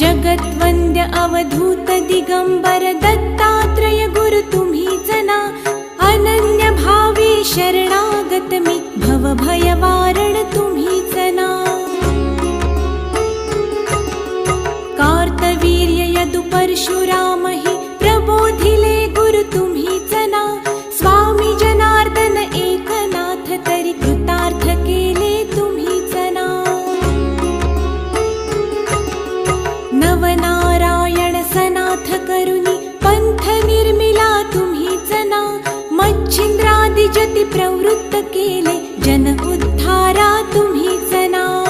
जगद्वन्द्य अवधूत दिगंबर दत्तात्रय गुरु तुम्हीच ना. अनन्य भावे शरणागत मी भव भयवारण तुम्हीच ना. कार्तवीर्य यदु परशुराम हि प्रबोधिले गुरु तुम्हीच ना. स्वामी जनार्दन एकनाथ तरी कृतार्थ केले तुम्हीच ना. नवनारायण सनाथ करुणी पंथ निर्मिला तुम्हीच ना. मच्छिंद्रादि जति प्रवृत्त केले जन उद्धारा तुम्हीच ना.